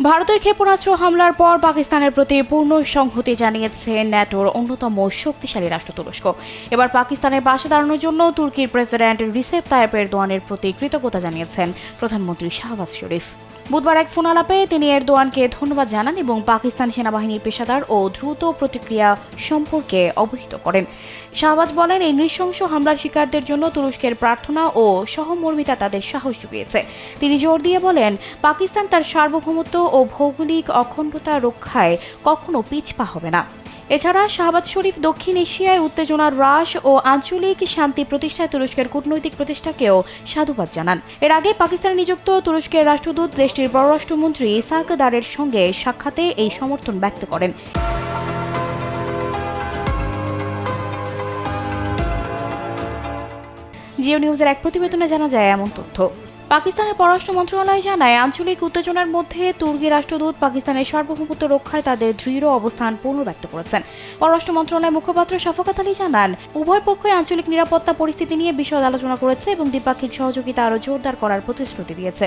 ভারতের ক্ষেপণাস্ত্র হামলার পর পাকিস্তানের প্রতি পূর্ণ সংহতি জানিয়েছে ন্যাটোর অন্যতম শক্তিশালী রাষ্ট্র তুরস্ক। এবার পাকিস্তানের পাশে দাঁড়ানোর জন্য তুর্কির প্রেসিডেন্ট রিসেপ তাইয়েপ এরদোয়ানের প্রতি কৃতজ্ঞতা জানিয়েছেন প্রধানমন্ত্রী শাহবাজ শরীফ। বুধবার এক ফোন আলাপে তিনি এরদোয়ানকে ধন্যবাদ জানান এবং পাকিস্তান সেনাবাহিনীর পেশাদার ও দ্রুত প্রতিক্রিয়া সম্পর্কে অবহিত করেন। শাহবাজ বলেন, এই নৃশংস হামলার শিকারদের জন্য তুরস্কের প্রার্থনা ও সহমর্মিতা তাদের সাহস জুগিয়েছে। তিনি জোর দিয়ে বলেন, পাকিস্তান তার সার্বভৌমত্ব ও ভৌগোলিক অখণ্ডতা রক্ষায় কখনো পিছপা হবে না। এছাড়া শাহবাজ শরীফ দক্ষিণ এশিয়ায় উত্তেজনার হ্রাস ও আঞ্চলিক শান্তি প্রতিষ্ঠায় তুরস্কের কূটনৈতিক প্রচেষ্টাকেও সাধুবাদ জানান। এর আগে পাকিস্তানে নিযুক্ত তুরস্কের রাষ্ট্রদূত দেশটির পররাষ্ট্রমন্ত্রী ইসাক দারের সঙ্গে সাক্ষাতে এই সমর্থন ব্যক্ত করেন। জিও নিউজের এক প্রতিবেদনে জানা যায় এমন তথ্য। পাকিস্তানের পররাষ্ট্র মন্ত্রণালয় জানায়, আঞ্চলিক উত্তেজনার মধ্যে তুর্কি রাষ্ট্রদূত পাকিস্তানের সার্বভৌমত্ব রক্ষায় তাদের দৃঢ় অবস্থান পুনর্ব্যক্ত করেছেন। পররাষ্ট্র মন্ত্রণালয়ের মুখপাত্র শফকাত আলী জানান, উভয় পক্ষই আঞ্চলিক নিরাপত্তা পরিস্থিতি নিয়ে বিশদ আলোচনা করেছে এবং দ্বিপাক্ষিক সহযোগিতা আরও জোরদার করার প্রতিশ্রুতি দিয়েছে।